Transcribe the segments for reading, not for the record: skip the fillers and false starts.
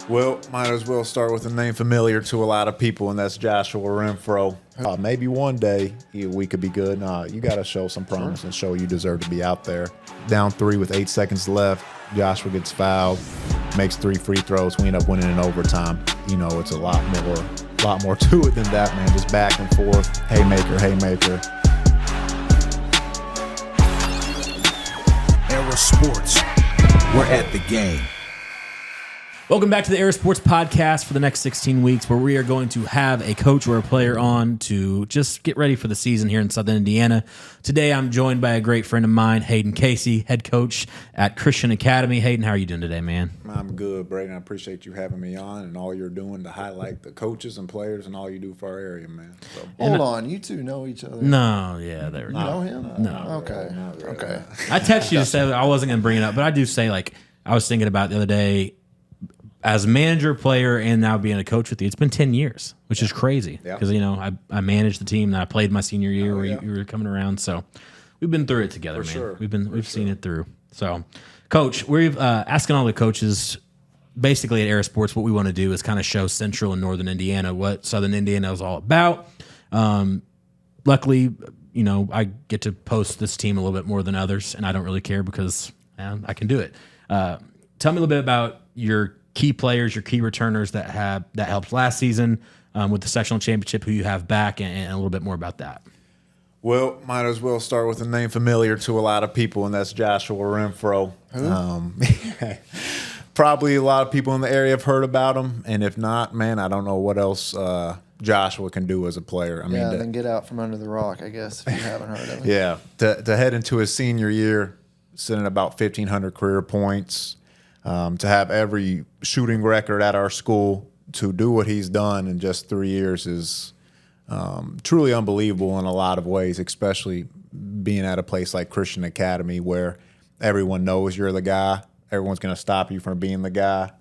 Well, might as well start with a name familiar to a lot of people, and that's Joshua Renfro. Maybe one day we could be good. Nah, you got to show some promise and show you deserve to be out there. Down 3 with 8 seconds left. Joshua gets fouled, makes 3 free throws. We end up winning in overtime. You know, it's a lot more to it than that, man. Just back and forth, haymaker, haymaker. Era Sports. We're at the game. Welcome back to the Era Sports Podcast for the next 16 weeks, where we are going to have a coach or a player on to just get ready for the season here in Southern Indiana. Today, I'm joined by a great friend of mine, Hayden Casey, head coach at Christian Academy. Hayden, how are you doing today, man? I'm good, Braden. I appreciate you having me on and all you're doing to highlight the coaches and players and all you do for our area, man. So. Hold on, you two know each other? No, yeah, there we go. You know him? No. Okay. Okay. I texted you to say I wasn't going to bring it up, but I do say, like, I was thinking about the other day, as manager, player, and now being a coach with you, it's been 10 years, which is crazy. Because, you know, I managed the team that I played my senior year where you were coming around. So we've been through it together, man. Sure. We've seen it through. So, Coach, we've asking all the coaches, basically at Era Sports, what we want to do is kind of show Central and Northern Indiana what Southern Indiana is all about. Luckily, you know, I get to post this team a little bit more than others, and I don't really care because I can do it. Tell me a little bit about your key players, your key returners that helped last season with the sectional championship, who you have back, and a little bit more about that. Well, might as well start with a name familiar to a lot of people, and that's Joshua Renfro. Probably a lot of people in the area have heard about him, and if not, man, I don't know what else Joshua can do as a player. I mean, then get out from under the rock, I guess, if you haven't heard of him. Yeah, to head into his senior year, sitting at about 1,500 career points, to have every shooting record at our school, to do what he's done in just 3 years is truly unbelievable in a lot of ways, especially being at a place like Christian Academy where everyone knows you're the guy. Everyone's going to stop you from being the guy,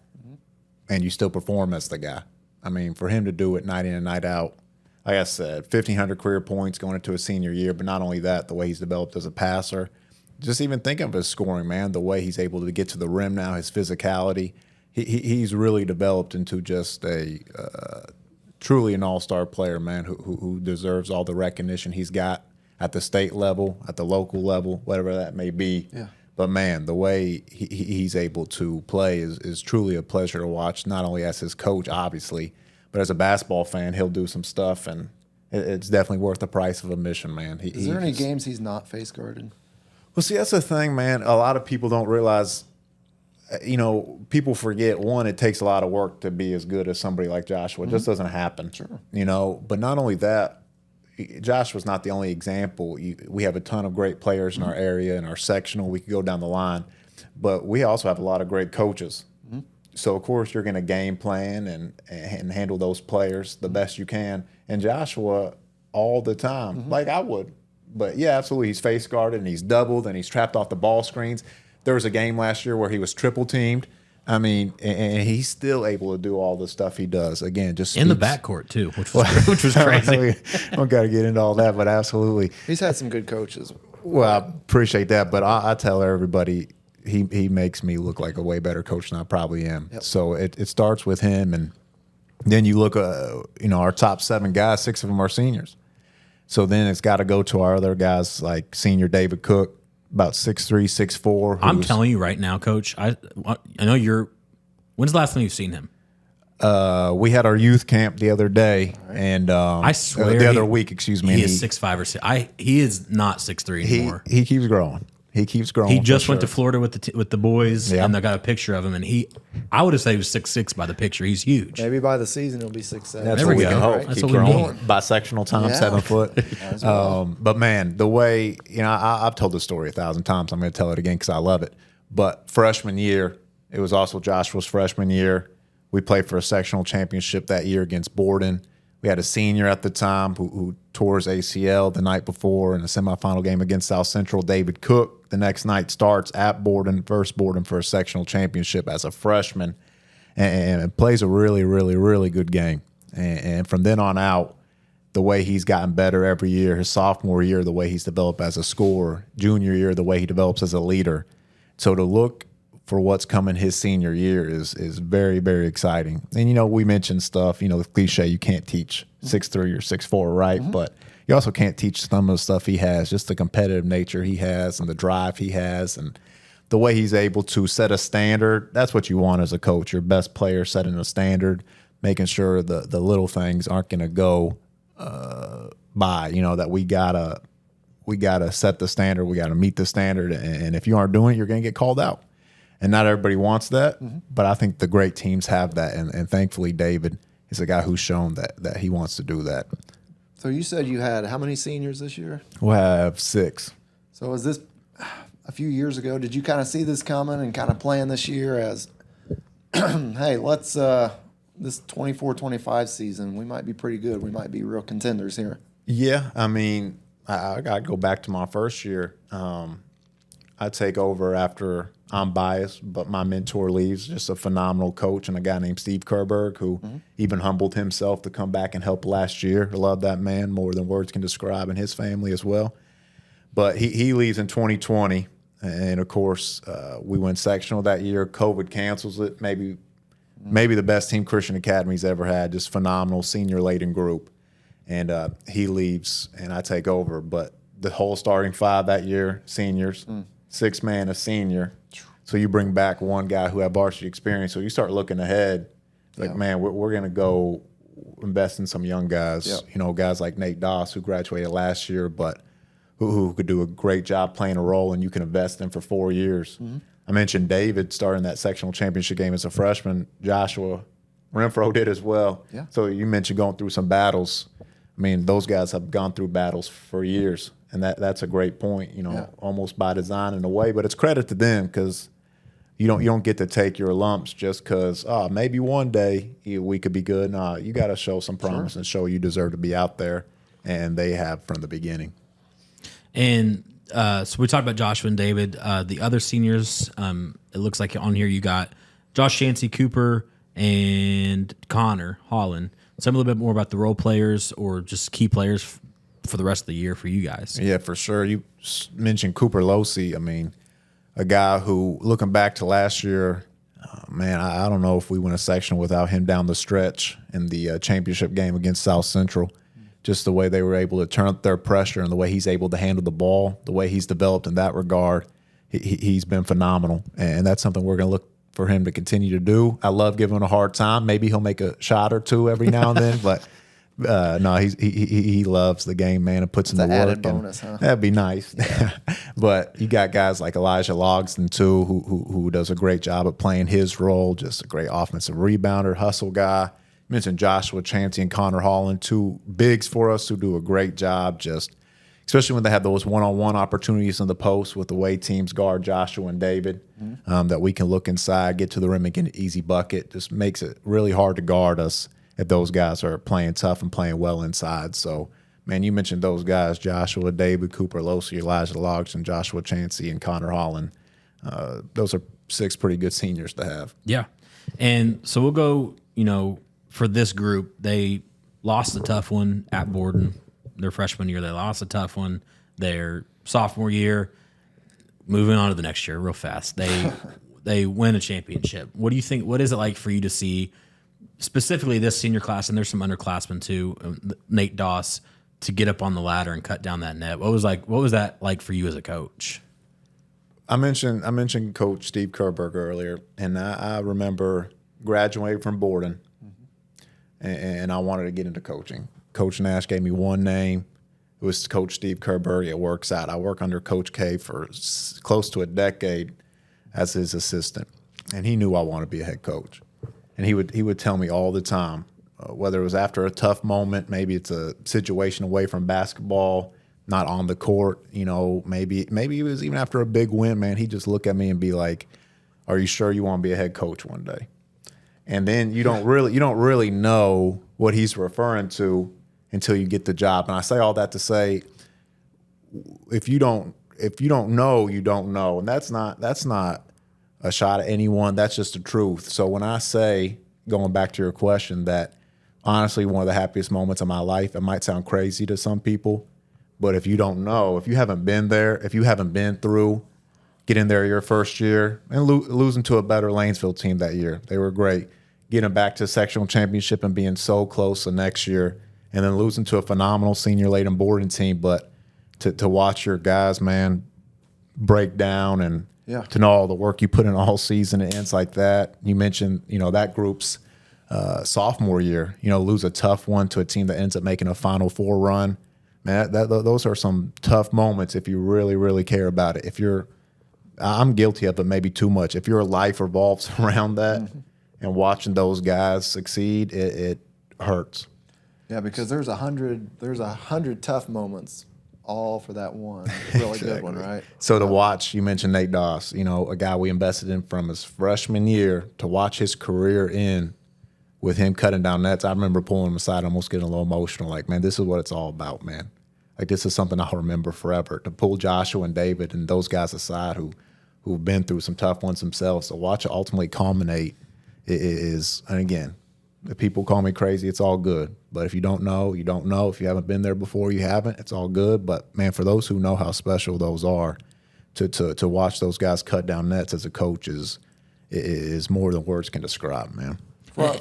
and you still perform as the guy. I mean, for him to do it night in and night out, like I said, 1,500 career points going into his senior year, but not only that, the way he's developed as a passer. Just even thinking of his scoring, man, the way he's able to get to the rim now, his physicality, he's really developed into just a truly an all-star player, man, who deserves all the recognition he's got at the state level, at the local level, whatever that may be. Yeah. But, man, the way he's able to play is truly a pleasure to watch, not only as his coach, obviously, but as a basketball fan, he'll do some stuff, and it's definitely worth the price of admission, man. Is there any games he's not face guarded? Well, see, that's the thing, man. A lot of people don't realize, you know, people forget, one, it takes a lot of work to be as good as somebody like Joshua. It just doesn't happen. Sure. You know, but not only that, Joshua's not the only example. We have a ton of great players in our area, in our sectional. We could go down the line. But we also have a lot of great coaches. So, of course, you're going to game plan and handle those players the best you can. And Joshua, all the time, like I would. But, yeah, absolutely, he's face guarded and he's doubled and he's trapped off the ball screens. There was a game last year where he was triple teamed. I mean, and he's still able to do all the stuff he does. Again, just in the backcourt, too, which was crazy. I don't got to get into all that, but absolutely. He's had some good coaches. Well, I appreciate that, but I tell everybody he makes me look like a way better coach than I probably am. Yep. So it starts with him, and then you look, our top 7 guys, 6 of them are seniors. So then it's got to go to our other guys like senior David Cook, about 6'3", 6'4". I'm telling you right now, Coach, I know you're – when's the last time you've seen him? We had our youth camp the other day, and I swear the other week, excuse me. He is 6'5" or 6. He is not 6'3" anymore. He keeps growing. He keeps growing. He just went to Florida with the boys, and I got a picture of him. And I would have said he was 6'6" by the picture. He's huge. Maybe by the season he'll be 6'7". That's there what we we go. can hope. Right? That's Keep what we growing. need. Bisectional time, 7 foot. Well. But man, the way I've told the story 1,000 times. I'm going to tell it again because I love it. But freshman year, it was also Joshua's freshman year. We played for a sectional championship that year against Borden. We had a senior at the time who tore his ACL the night before in a semifinal game against South Central. David Cook, the next night, starts at Borden versus Borden for a sectional championship as a freshman and plays a really, really, really good game. And from then on out, the way he's gotten better every year, his sophomore year, the way he's developed as a scorer, junior year, the way he develops as a leader. So to look for what's coming his senior year is very, very exciting. And, we mentioned stuff, the cliche, you can't teach 6'3" or 6'4", right? But you also can't teach some of the stuff he has, just the competitive nature he has and the drive he has and the way he's able to set a standard. That's what you want as a coach, your best player setting a standard, making sure the little things aren't going to go by, that we gotta set the standard, we gotta meet the standard, and if you aren't doing it, you're going to get called out. And not everybody wants that, but I think the great teams have that, and thankfully David is a guy who's shown that he wants to do that. So you said you had how many seniors this year? We'll have 6. So is this a few years ago? Did you kind of see this coming and kind of plan this year as, hey, let's this 24-25 season, we might be pretty good. We might be real contenders here. Yeah, I mean, I got to go back to my first year. I take over after I'm biased, but my mentor leaves, just a phenomenal coach and a guy named Steve Kerberg who even humbled himself to come back and help last year. I love that man more than words can describe, and his family as well. But he leaves in 2020, and of course, we went sectional that year. COVID cancels it. Maybe the best team Christian Academy's ever had, just phenomenal senior-laden group. And he leaves, and I take over. But the whole starting 5 that year, seniors, 6 man a senior. So you bring back one guy who had varsity experience. So you start looking ahead, like, man, we're going to go invest in some young guys. Yep. Guys like Nate Doss, who graduated last year, but who could do a great job playing a role, and you can invest in for 4 years. I mentioned David starting that sectional championship game as a freshman. Joshua Renfro did as well. Yeah. So you mentioned going through some battles. I mean, those guys have gone through battles for years, and that's a great point, almost by design in a way. But it's credit to them because you don't get to take your lumps just because, maybe one day we could be good. No, you got to show some promise and show you deserve to be out there, and they have from the beginning. And so we talked about Joshua and David. The other seniors, it looks like on here you got Josh Chansey, Cooper, and Connor Holland. Tell me a little bit more about the role players or just key players for the rest of the year for you guys. Yeah, for sure. You mentioned Cooper Losey. I mean, a guy who, looking back to last year, man, I don't know if we win a section without him down the stretch in the championship game against South Central. Just the way they were able to turn up their pressure and the way he's able to handle the ball, the way he's developed in that regard, he's been phenomenal. And that's something we're going to look for him to continue to do. I love giving him a hard time. Maybe he'll make a shot or two every now and then, but no, he loves the game, man, and puts in the work. Added bonus, huh? That'd be nice. Yeah. But you got guys like Elijah Logston too, who does a great job of playing his role. Just a great offensive rebounder, hustle guy. You mentioned Joshua Chansey and Connor Holland, 2 bigs for us who do a great job. Just especially when they have those one-on-one opportunities in the post with the way teams guard Joshua and David, that we can look inside, get to the rim, and get an easy bucket. Just makes it really hard to guard us if those guys are playing tough and playing well inside. So, man, you mentioned those guys, Joshua, David, Cooper, Losey, Elijah Logston, Joshua Chansey, and Connor Holland. Those are 6 pretty good seniors to have. Yeah. And so we'll go, for this group, they lost a tough one at Borden. Their freshman year, they lost a tough one. Their sophomore year, moving on to the next year real fast. They win a championship. What do you think? What is it like for you to see specifically this senior class, and there's some underclassmen too, Nate Doss, to get up on the ladder and cut down that net? What was that like for you as a coach? I mentioned Coach Steve Kerberg earlier, and I remember graduating from Borden, and I wanted to get into coaching. Coach Nash gave me one name. It was Coach Steve Kerberg. It works out. I worked under Coach K for close to a decade as his assistant, and he knew I wanted to be a head coach. And he would tell me all the time, whether it was after a tough moment, maybe it's a situation away from basketball, not on the court, maybe it was even after a big win, man, he'd just look at me and be like, "Are you sure you want to be a head coach one day?" And then you don't really know what he's referring to until you get the job. And I say all that to say, if you don't know, you don't know. And that's not a shot at anyone. That's just the truth. So when I say, going back to your question, that honestly one of the happiest moments of my life, it might sound crazy to some people, but if you don't know, if you haven't been there, if you haven't been through get in there your first year and losing to a better Lanesville team that year. They were great. Getting back to sectional championship and being so close the next year, and then losing to a phenomenal senior Leyden boarding team. But to watch your guys, man, break down and to know all the work you put in all season, it ends like that. You mentioned, that group's sophomore year, lose a tough one to a team that ends up making a Final Four run. Man, those are some tough moments if you really, really care about it. I'm guilty of it maybe too much. If your life revolves around that and watching those guys succeed, it hurts. Yeah, because there's 100 tough moments, all for that one really good one, right? So to watch, you mentioned Nate Doss, a guy we invested in from his freshman year, to watch his career end with him cutting down nets. I remember pulling him aside, almost getting a little emotional. Like, man, this is what it's all about, man. Like, this is something I'll remember forever. To pull Joshua and David and those guys aside who've been through some tough ones themselves, to watch it ultimately culminate is, and again, if people call me crazy, it's all good. But if you don't know, you don't know. If you haven't been there before, you haven't. It's all good. But, man, for those who know how special those are, to watch those guys cut down nets as a coach is more than words can describe, man.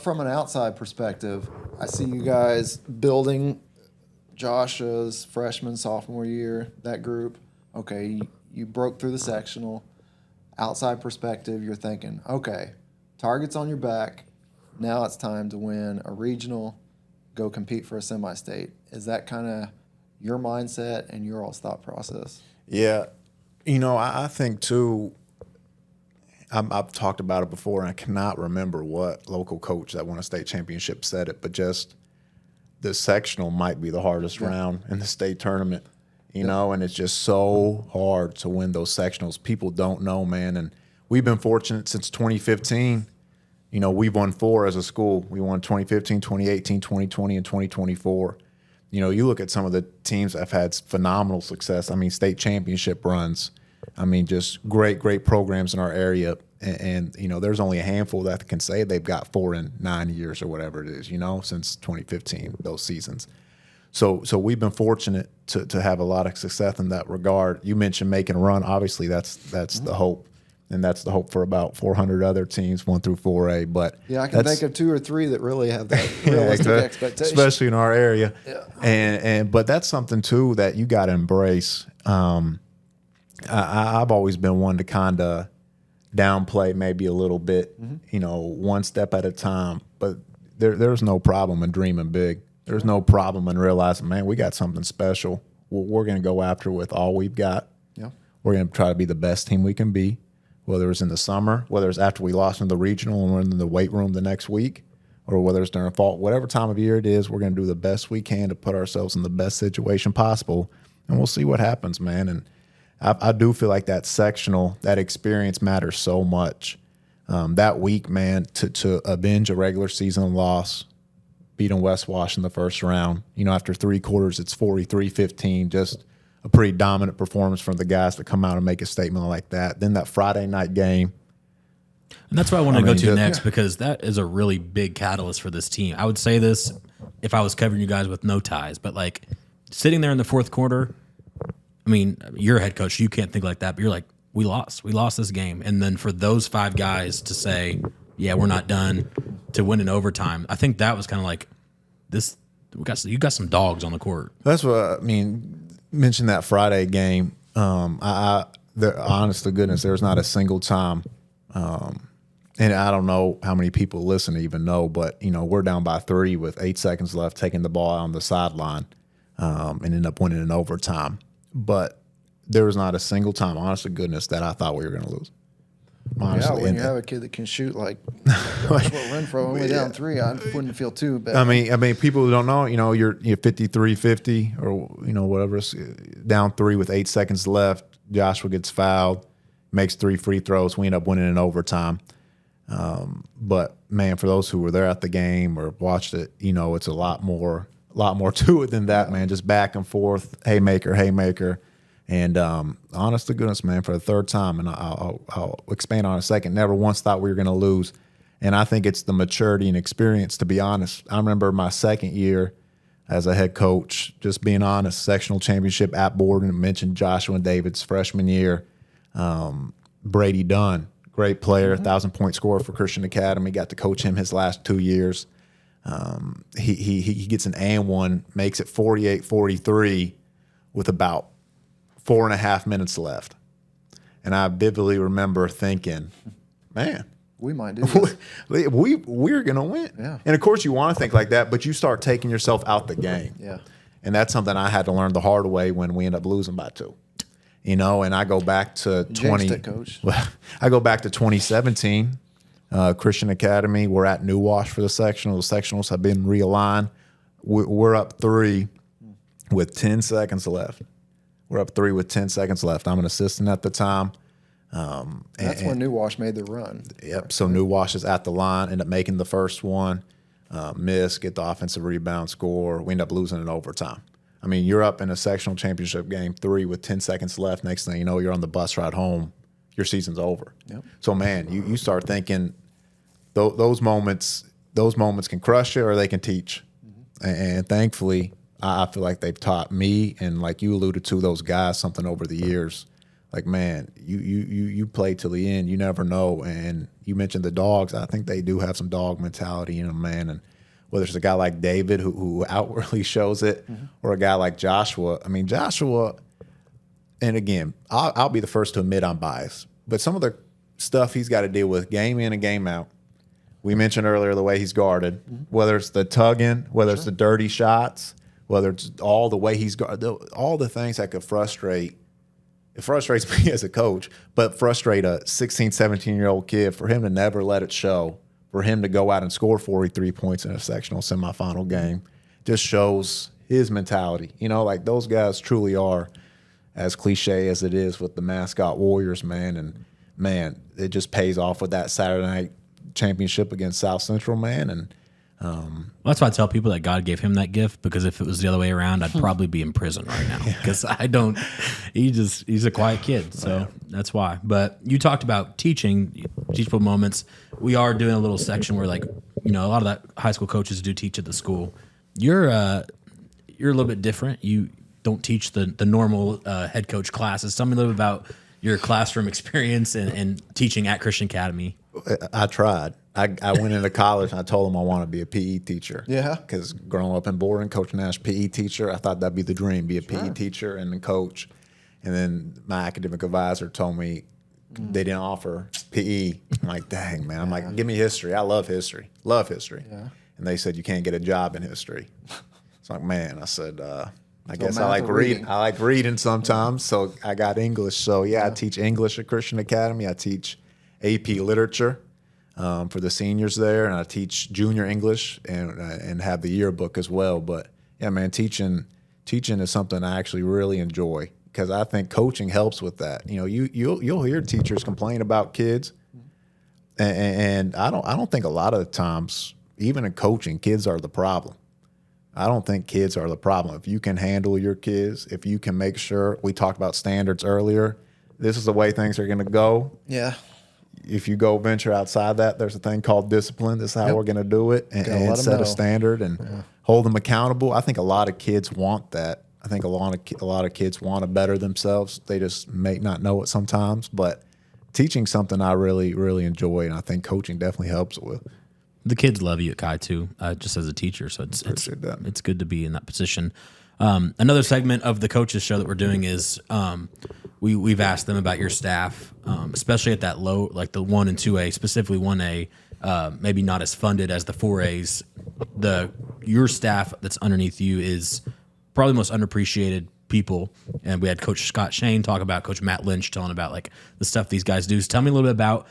From an outside perspective, I see you guys building Joshua's freshman, sophomore year, that group. Okay, you broke through the sectional. Outside perspective, you're thinking, okay, target's on your back. Now it's time to win a regional, go compete for a semi-state. Is that kind of your mindset and your all's thought process? Yeah. I think, too, I've talked about it before, and I cannot remember what local coach that won a state championship said it, but just the sectional might be the hardest round in the state tournament, and it's just so hard to win those sectionals. People don't know, man, and we've been fortunate since 2015. We've won 4 as a school. We won 2015, 2018, 2020, and 2024. You look at some of the teams that have had phenomenal success. I mean, state championship runs. I mean, just great programs in our area. And there's only a handful that can say they've got 4 in 9 years or whatever it is, since 2015, those seasons. So we've been fortunate to have a lot of success in that regard. You mentioned making a run. Obviously, that's the hope. And that's the hope for about 400 other teams, 1 through 4A. But yeah, I can think of 2 or 3 that really have that realistic expectation, especially in our area. Yeah. But that's something too that you got to embrace. I've always been one to kind of downplay maybe a little bit, one step at a time. But there's no problem in dreaming big. There's no problem in realizing, man, we got something special. We're going to go after with all we've got. Yeah. We're going to try to be the best team we can be. Whether it's in the summer, whether it's after we lost in the regional and we're in the weight room the next week, or whether it's during fall, whatever time of year it is, we're going to do the best we can to put ourselves in the best situation possible, and we'll see what happens, man. And I do feel like that sectional, that experience matters so much. That week, man, to avenge a regular season loss, beating West Wash in the first round, after 3 quarters, it's 43-15, just a pretty dominant performance from the guys that come out and make a statement like that. Then that Friday night game. And that's what I want to go to next, because that is a really big catalyst for this team. I would say this if I was covering you guys with no ties, but like sitting there in the fourth quarter, I mean, you're a head coach, you can't think like that, but you're like, we lost this game. And then for those 5 guys to say, yeah, we're not done, to win in overtime, I think that was kind of like this. You got some dogs on the court. That's what I mean. Mention that Friday game. Honest to goodness, there's not a single time, and I don't know how many people listen to even know, but we're down by 3 with 8 seconds left, taking the ball on the sideline, and end up winning in overtime. But there was not a single time, honest to goodness, that I thought we were going to lose. Honestly, when you have a kid that can shoot like Renfro only down 3, I wouldn't feel too bad. I mean, people who don't know, you're 53-50 or whatever, down 3 with 8 seconds left. Joshua gets fouled, makes 3 free throws. We end up winning in overtime. But man, for those who were there at the game or watched it, it's a lot more to it than that, man. Just back and forth, haymaker. And honest to goodness, man, for the 3rd time, and I'll expand on it in a second, never once thought we were going to lose. And I think it's the maturity and experience, to be honest. I remember my 2nd year as a head coach, just being honest, sectional championship at Borden, mentioned Joshua and David's freshman year. Brady Dunn, great player, 1,000-point scorer for Christian Academy. Got to coach him his last 2 years. He gets an and one, makes it 48-43 with about 4.5 minutes left. And I vividly remember thinking, man, We might do this. we're going to win. Yeah. And, of course, you want to think like that, but you start taking yourself out the game. Yeah. And that's something I had to learn the hard way when we end up losing by 2. And I go back to Jinxed it, Coach. I go back to 2017, Christian Academy. We're at New Wash for the sectional. The sectionals have been realigned. We're up 3 with 10 seconds left. We're up 3 with 10 seconds left. I'm an assistant at the time. That's when New Wash made the run. Yep. So New Wash is at the line, end up making the first one, miss, get the offensive rebound, score. We end up losing in overtime. I mean, you're up in a sectional championship game 3 with 10 seconds left. Next thing you know, you're on the bus ride home. Your season's over. Yep. So, man, you start thinking those moments can crush you or they can teach. And thankfully, I feel like they've taught me and, like you alluded to, those guys something over the years. Like, man, you play till the end. You never know. And you mentioned the dogs. I think they do have some dog mentality in them, man. And whether it's a guy like David who outwardly shows it or a guy like Joshua. I mean, Joshua, and again, I'll be the first to admit I'm biased. But some of the stuff he's got to deal with game in and game out. We mentioned earlier the way he's guarded, whether it's the tugging, whether it's the dirty shots, whether it's all the way he's guarded, all the things that could frustrate. It frustrates me as a coach, but frustrate a 16, 17-year-old kid for him to never let it show, for him to go out and score 43 points in a sectional semifinal game, just shows his mentality. Like those guys truly are, as cliche as it is with the mascot Warriors, man. And, man, it just pays off with that Saturday night championship against South Central, man. And Well, that's why I tell people that God gave him that gift, because if it was the other way around, I'd probably be in prison right now because I don't. He's a quiet kid, so that's why. But you talked about teachable moments. We are doing a little section where, like, a lot of that high school coaches do teach at the school. You're a little bit different. You don't teach the normal head coach classes. Tell me a little bit about your classroom experience and teaching at Christian Academy. I tried. I went into college and I told them I want to be a PE teacher. Yeah. Because growing up in boarding, Coach Nash, PE teacher, I thought that'd be the dream, be a PE teacher and then coach. And then my academic advisor told me they didn't offer PE. I'm like, dang, man. I'm like, give me history. I love history. Love history. Yeah. And they said, you can't get a job in history. So I'm like, man, I said, I guess I like reading. I like reading sometimes. So I got English. So, I teach English at Christian Academy. I teach AP Literature for the seniors there, and I teach junior English and have the yearbook as well. But yeah, man, teaching is something I actually really enjoy because I think coaching helps with that. You'll hear teachers complain about kids, and I don't think a lot of the times, even in coaching, kids are the problem. I don't think kids are the problem. If you can handle your kids, if you can make sure, we talked about standards earlier, this is the way things are going to go. Yeah. If you go venture outside that, there's a thing called discipline. This is how we're going to do it and set a standard and hold them accountable. I think a lot of kids want that. I think a lot of kids want to better themselves. They just may not know it sometimes. But teaching something I really, really enjoy, and I think coaching definitely helps with. The kids love you at Kai too, just as a teacher. So it's good to be in that position. Another segment of the coaches show that we're doing is we've asked them about your staff, especially at that low, like the 1 and 2A, specifically 1A, maybe not as funded as the 4As. Your staff that's underneath you is probably the most underappreciated people. And we had Coach Scott Shane talk about Coach Matt Lynch telling about like the stuff these guys do. So tell me a little bit about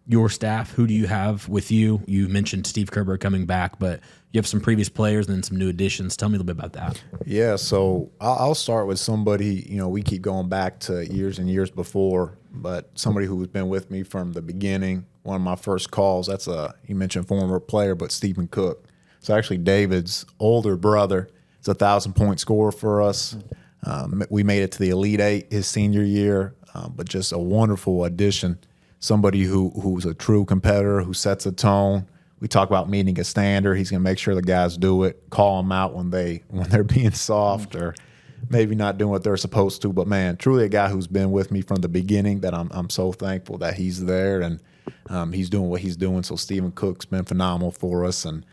your staff. Who do you have with you? You mentioned Steve Kerber coming back, but you have some previous players and then some new additions. Tell me a little bit about that. Yeah, so I'll start with somebody, we keep going back to years and years before, but somebody who's been with me from the beginning, one of my first calls, you mentioned former player, but Stephen Cook. So actually David's older brother is a 1,000-point scorer for us. We made it to the Elite Eight his senior year, but just a wonderful addition. Somebody who's a true competitor, who sets a tone. We talk about meeting a standard. He's going to make sure the guys do it, call them out when they're being soft or maybe not doing what they're supposed to. But man, truly a guy who's been with me from the beginning. That I'm so thankful that he's there and he's doing what he's doing. So Stephen Cook's been phenomenal for us. And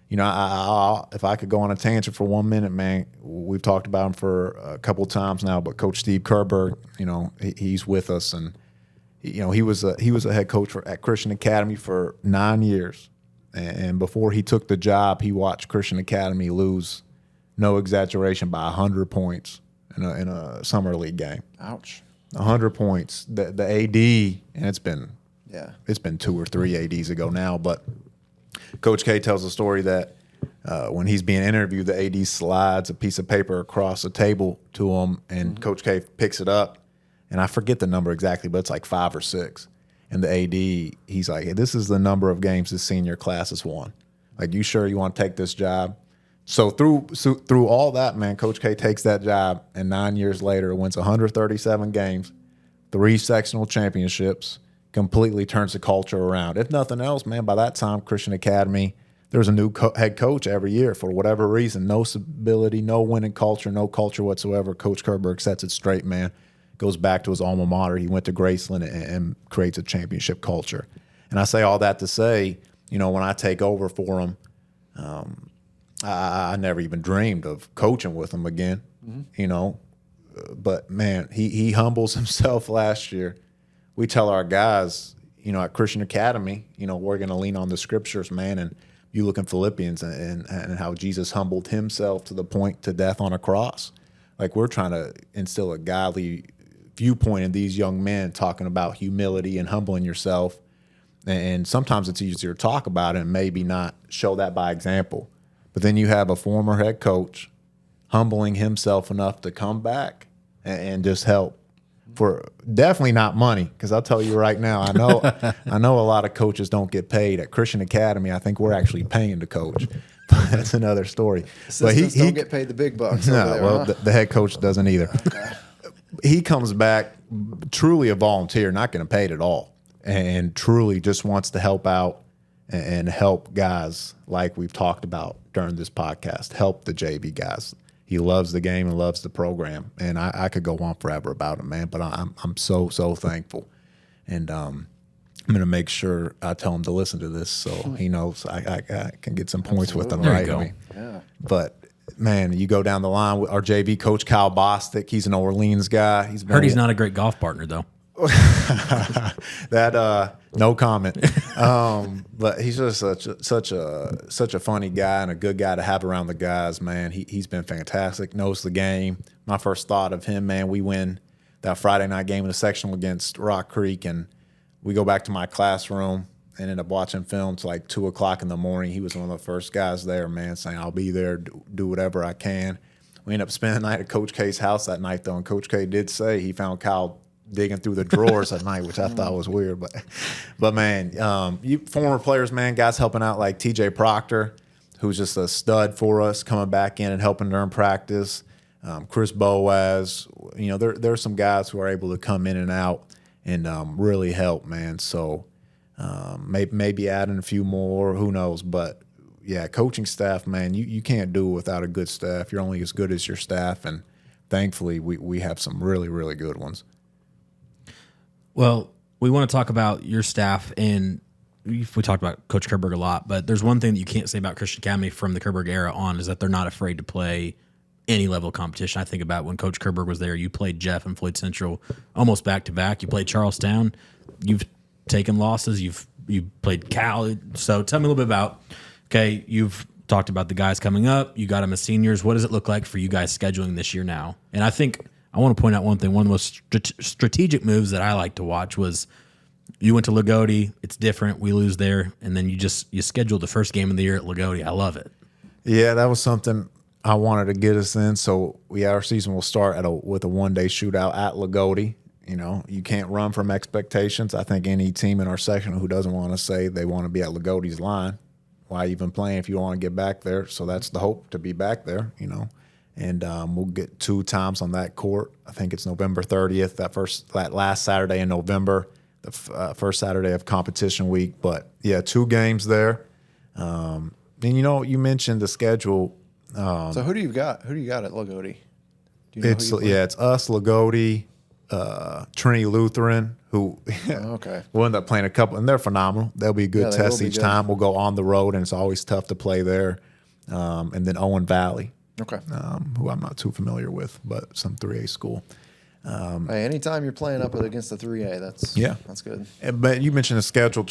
you know, if I could go on a tangent for 1 minute, man, we've talked about him for a couple of times now. But Coach Steve Kerber, you know, he's with us, and you know, he was a head coach at Christian Academy for 9 years. And before he took the job, he watched Christian Academy lose, no exaggeration, by 100 points in a summer league game. Ouch. 100 points. The AD, and it's been 2 or 3 ADs ago now, but Coach K tells a story that when he's being interviewed, the AD slides a piece of paper across the table to him, and Coach K picks it up, and I forget the number exactly, but it's like 5 or 6. And the AD, he's like, hey, this is the number of games this senior class has won. Like, you sure you want to take this job? So through all that, man, Coach K takes that job, and 9 years later wins 137 games, 3 sectional championships, completely turns the culture around. If nothing else, man, by that time, Christian Academy, there's a new head coach every year for whatever reason. No stability, no winning culture, no culture whatsoever. Coach Kerber sets it straight, man. Goes back to his alma mater. He went to Graceland and creates a championship culture. And I say all that to say, you know, when I take over for him, I never even dreamed of coaching with him again, you know. But, man, he humbles himself last year. We tell our guys, you know, at Christian Academy, you know, we're going to lean on the scriptures, man. And you look in Philippians and how Jesus humbled himself to the point to death on a cross. Like, we're trying to instill a godly viewpoint in these young men, talking about humility and humbling yourself. And sometimes it's easier to talk about it and maybe not show that by example. But then you have a former head coach humbling himself enough to come back and just help for definitely not money. Because I'll tell you right now, I know a lot of coaches don't get paid. At Christian Academy, I think we're actually paying to coach. But that's another story. Assistants don't get paid the big bucks. No, over there, well, huh? the head coach doesn't either. Okay. He comes back truly a volunteer, not getting paid at all, and truly just wants to help out and help guys like we've talked about during this podcast, help the JV guys. He loves the game and loves the program, and I could go on forever about him, man, but I'm so thankful. And I'm going to make sure I tell him to listen to this so he knows I can get some points with him, There you right? go. I mean, Yeah. but man, you go down the line with our JV coach, Kyle Bostic. He's an Orleans guy. Heard he's not a great golf partner, though. That no comment. But he's just such a funny guy and a good guy to have around the guys, man. He's been fantastic. Knows the game. My first thought of him, man, we win that Friday night game in the sectional against Rock Creek, and we go back to my classroom and end up watching film till like 2 o'clock in the morning. He was one of the first guys there, man, saying, I'll be there, do whatever I can. We ended up spending the night at Coach K's house that night, though, and Coach K did say he found Kyle digging through the drawers at night, which I thought was weird. But man, you former players, man, guys helping out like TJ Proctor, who's just a stud for us, coming back in and helping during practice. Chris Boaz, you know, there's some guys who are able to come in and out and really help, man. So maybe adding a few more, who knows? But yeah, coaching staff, man, you can't do it without a good staff. You're only as good as your staff, and thankfully we have some really, really good ones. Well, we want to talk about your staff, and we talked about Coach Kerberg a lot, but there's one thing that you can't say about Christian Academy from the Kerberg era on is that they're not afraid to play any level of competition. I think about when Coach Kerberg was there, you played Jeff and Floyd Central almost back-to-back. You played Charlestown. You've taken losses. You've played Cal. So tell me a little bit about, okay, you've talked about the guys coming up. You got them as seniors. What does it look like for you guys scheduling this year now? And I think I want to point out one thing. One of the most strategic moves that I like to watch was you went to Lagodi. It's different. We lose there. And then you scheduled the first game of the year at Lagodi. I love it. Yeah, that was something I wanted to get us in. So our season will start with a one-day shootout at Lagodi. You know, you can't run from expectations. I think any team in our section who doesn't want to say they want to be at Lagodi's line, why even playing if you want to get back there? So that's the hope, to be back there, you know. And we'll get 2 times on that court. I think it's November 30th, that last Saturday in November, the first Saturday of competition week. But, yeah, 2 games there. And, you know, you mentioned the schedule. So who do you got? Who do you got at Lagodi? Do you know who you play? It's us, Lagodi, Trinity Lutheran, who Okay. we'll end up playing a couple, and they're phenomenal. They'll be a good Yeah, they will test be each good. time. We'll go on the road, and it's always tough to play there. And then Owen Valley, Okay. who I'm not too familiar with, but some 3A school. Hey, anytime you're playing up against the 3A, that's good. But you mentioned the schedule.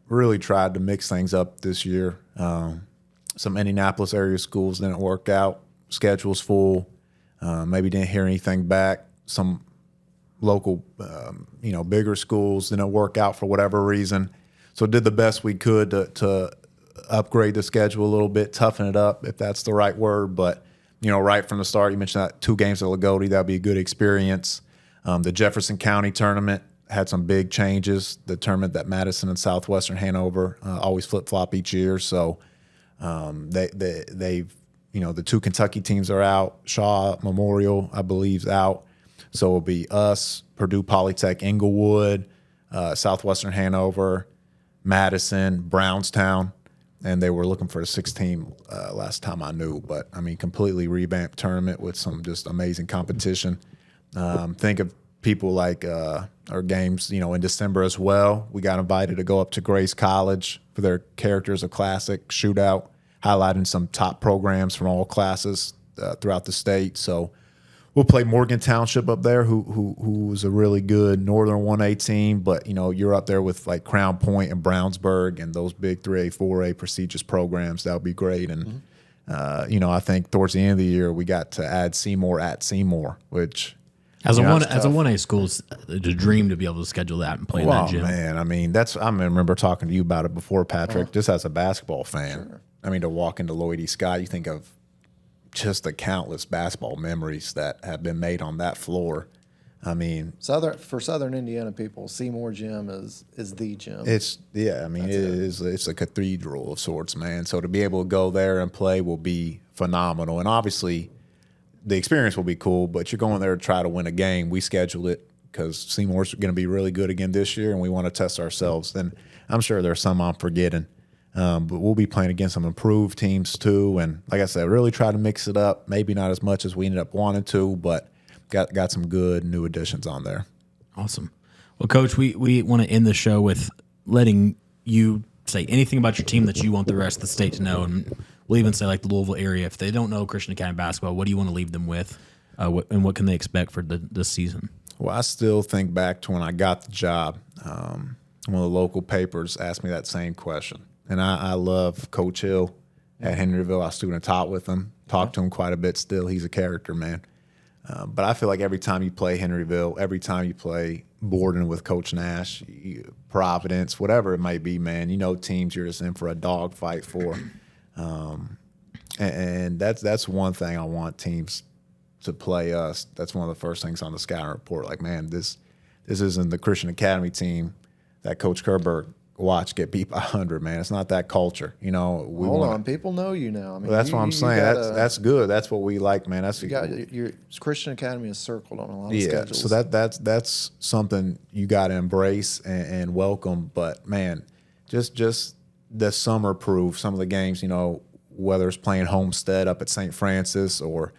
Really tried to mix things up this year. Some Indianapolis area schools didn't work out. Schedule's full. Maybe didn't hear anything back. Some local, bigger schools didn't work out for whatever reason. So did the best we could to upgrade the schedule a little bit, toughen it up, if that's the right word. But right from the start, you mentioned that 2 games at Lagodi, that'd be a good experience. The Jefferson County tournament had some big changes. The tournament that Madison and Southwestern Hanover always flip-flop each year. So they've the 2 Kentucky teams are out. Shaw Memorial, I believe, is out. So it'll be us, Purdue Polytech, Inglewood, Southwestern Hanover, Madison, Brownstown. And they were looking for a 6-team last time I knew. But, completely revamped tournament with some just amazing competition. Think of people like our games, in December as well. We got invited to go up to Grace College for their Characters of Classic shootout, highlighting some top programs from all classes throughout the state. So we'll play Morgan Township up there, who is a really good Northern 1A team. But, you're up there with like Crown Point and Brownsburg and those big 3A, 4A prestigious programs. That would be great. And, I think towards the end of the year, we got to add Seymour at Seymour, which – as a 1A school, it's a dream to be able to schedule that and play in that gym. Man, I remember talking to you about it before, Patrick, just as a basketball fan. Sure. To walk into Lloyd E. Scott, you think of just the countless basketball memories that have been made on that floor. For Southern Indiana people, Seymour Gym is the gym. It's a cathedral of sorts, man. So to be able to go there and play will be phenomenal. And obviously the experience will be cool, but you're going there to try to win a game. We scheduled it because Seymour's going to be really good again this year, and we want to test ourselves. Then I'm sure there's some I'm forgetting. But we'll be playing against some improved teams too. And like I said, really try to mix it up. Maybe not as much as we ended up wanting to, but got some good new additions on there. Awesome. Well, Coach, we want to end the show with letting you say anything about your team that you want the rest of the state to know. And we'll even say like the Louisville area. If they don't know Christian Academy basketball, what do you want to leave them with? And what can they expect for this season? Well, I still think back to when I got the job. One of the local papers asked me that same question. And I love Coach Hill at Henryville. I student taught with him, talked to him quite a bit still. He's a character, man. But I feel like every time you play Henryville, every time you play Borden with Coach Nash, Providence, whatever it might be, man, teams you're just in for a dogfight for. And that's one thing I want teams to play us. That's one of the first things on the scouting report. Like, man, this isn't the Christian Academy team that Coach Kerberg watch get beat by 100, man. It's not that culture. Hold on, people know you now. That's what I'm saying. That's good. That's what we like, man. That's your Christian Academy is circled on a lot of schedules. So that's something you got to embrace and welcome. But man, just the summer proof. Some of the games, whether it's playing Homestead up at St. Francis or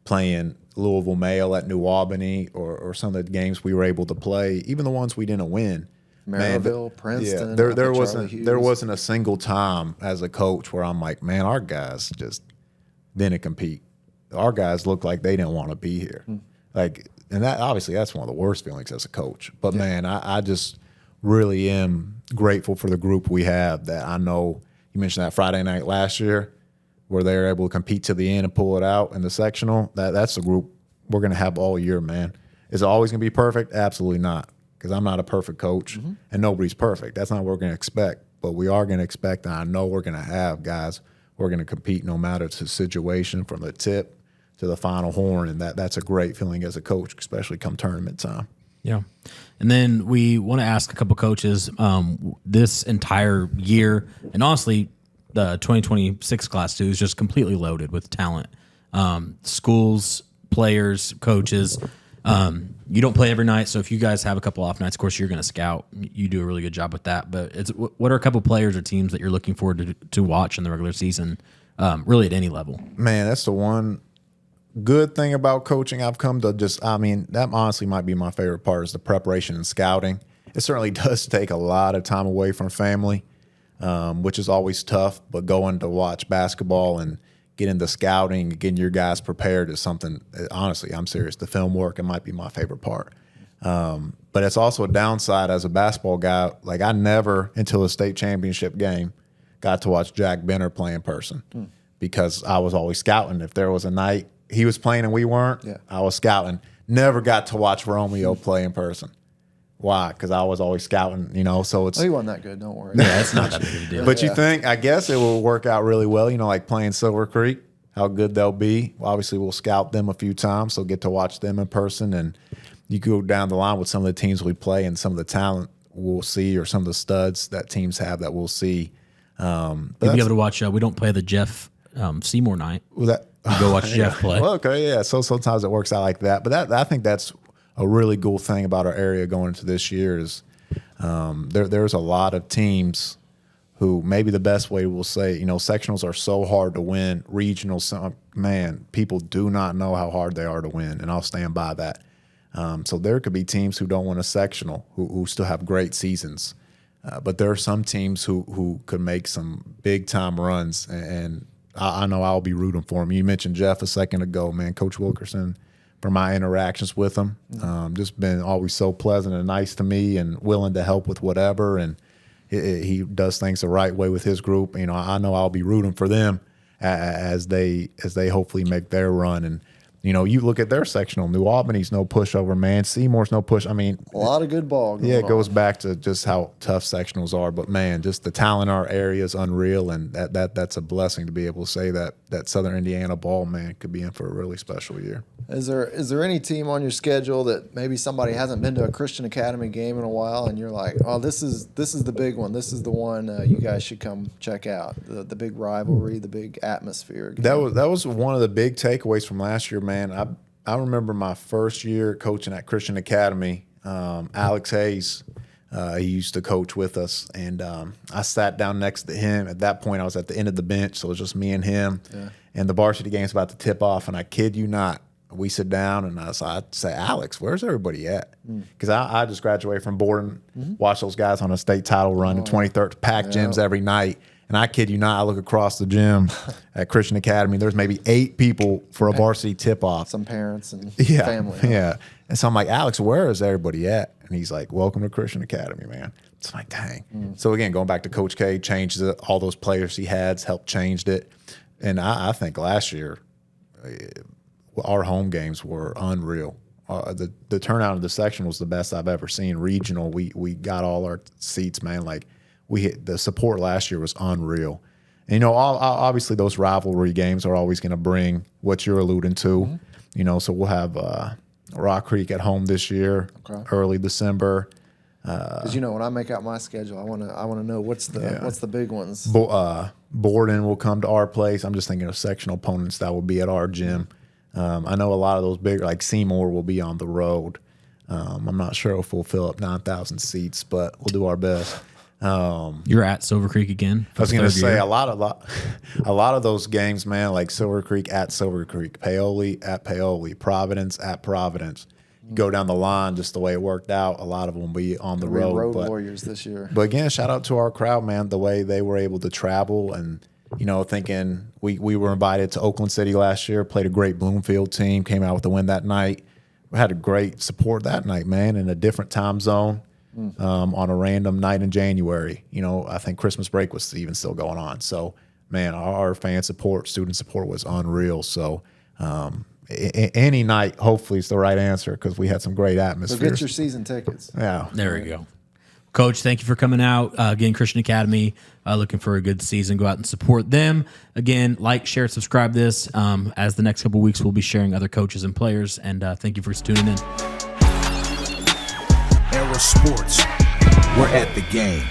playing Louisville Mail at New Albany or some of the games we were able to play, even the ones we didn't win. Maryville, Princeton. Yeah, there wasn't a single time as a coach where I'm like, man, our guys just didn't compete. Our guys looked like they didn't want to be here. And that obviously that's one of the worst feelings as a coach. But man, I just really am grateful for the group we have. That I know you mentioned that Friday night last year where they were able to compete to the end and pull it out in the sectional. That's the group we're gonna have all year, man. Is it always gonna be perfect? Absolutely not. Because I'm not a perfect coach, and nobody's perfect. That's not what we're going to expect. But we are going to expect, and I know we're going to have guys who are going to compete no matter the situation, from the tip to the final horn, and that's a great feeling as a coach, especially come tournament time. Yeah. And then we want to ask a couple coaches this entire year, and honestly, the 2026 class too is just completely loaded with talent. Schools, players, coaches. You don't play every night, so if you guys have a couple off nights, of course, you're going to scout. You do a really good job with that. But what are a couple players or teams that you're looking forward to watch in the regular season, really at any level? Man, that's the one good thing about coaching I've come to that honestly might be my favorite part is the preparation and scouting. It certainly does take a lot of time away from family, which is always tough, but going to watch basketball and get into scouting, getting your guys prepared is something, honestly, I'm serious. The film work, it might be my favorite part. But it's also a downside as a basketball guy. Like I never, until the state championship game, got to watch Jack Benner play in person because I was always scouting. If there was a night he was playing and we weren't, I was scouting. Never got to watch Romeo play in person. Why? Because I was always scouting, so it's... Oh, he wasn't that good. Don't worry. Yeah, it's not that big of a deal. But you think, I guess it will work out really well, like playing Silver Creek, how good they'll be. Well, obviously, we'll scout them a few times, so get to watch them in person. And you go down the line with some of the teams we play and some of the talent we'll see or some of the studs that teams have that we'll see. You'll be able to watch, we don't play the Jeff Seymour night. Well, You go watch Jeff play. Well, okay, yeah. So sometimes it works out like that. But I think that's a really cool thing about our area going into this year is there's a lot of teams who maybe the best way we'll say, sectionals are so hard to win. Regionals, man, people do not know how hard they are to win, and I'll stand by that. So there could be teams who don't win a sectional who still have great seasons. But there are some teams who could make some big-time runs, and I know I'll be rooting for them. You mentioned Jeff a second ago, man. Coach Wilkerson, for my interactions with him, just been always so pleasant and nice to me and willing to help with whatever, and he does things the right way with his group. I know I'll be rooting for them as they hopefully make their run. And you look at their sectional. New Albany's no pushover, man. Seymour's no push. I mean, A lot of good ball. yeah, it goes back to just how tough sectionals are. But man, just the talent in our area is unreal, and that's a blessing to be able to say that Southern Indiana ball, man, could be in for a really special year. Is there any team on your schedule that maybe somebody hasn't been to a Christian Academy game in a while, and you're like, oh, this is the big one. This is the one you guys should come check out. The big rivalry, the big atmosphere. That was one of the big takeaways from last year, man. I remember my first year coaching at Christian Academy. Alex Hayes, he used to coach with us, and I sat down next to him. At that point, I was at the end of the bench, so it was just me and him. Yeah. And the varsity game's about to tip off, and I kid you not, we sit down, and I'd say, Alex, where's everybody at? Because I just graduated from Borden, watched those guys on a state title run in 23rd, packed gyms every night. And I kid you not, I look across the gym at Christian Academy. There's maybe 8 people for a varsity tip-off. Some parents and yeah, family. Yeah. And so I'm like, Alex, where is everybody at? And he's like, welcome to Christian Academy, man. It's like, dang. So, again, going back to Coach K, changed it. All those players he had helped changed it. And I think last year our home games were unreal. The turnout of the section was the best I've ever seen. Regional, we got all our seats, man. Like, the support last year was unreal. And, obviously those rivalry games are always going to bring what you're alluding to. So we'll have Rock Creek at home this year, early December. Because when I make out my schedule, I want to know what's the big ones. Borden will come to our place. I'm just thinking of sectional opponents that will be at our gym. I know a lot of those bigger, like Seymour, will be on the road. I'm not sure if we'll fill up 9,000 seats, but we'll do our best. You're at Silver Creek again. I was going to say a lot of those games, man, like Silver Creek at Silver Creek, Paoli at Paoli, Providence at Providence. You go down the line, just the way it worked out. A lot of them will be on the road. Road warriors this year. But again, shout out to our crowd, man. The way they were able to travel and thinking we were invited to Oakland City last year, played a great Bloomfield team, came out with the win that night. We had a great support that night, man, in a different time zone. On a random night in January. I think Christmas break was even still going on. So, man, our fan support, student support was unreal. So, any night, hopefully, is the right answer because we had some great atmosphere. So get your season tickets. Yeah. There we go. Coach, thank you for coming out. Again, Christian Academy, looking for a good season. Go out and support them. Again, like, share, subscribe this. As the next couple of weeks, we'll be sharing other coaches and players. And thank you for tuning in. Era Sports. We're at the game.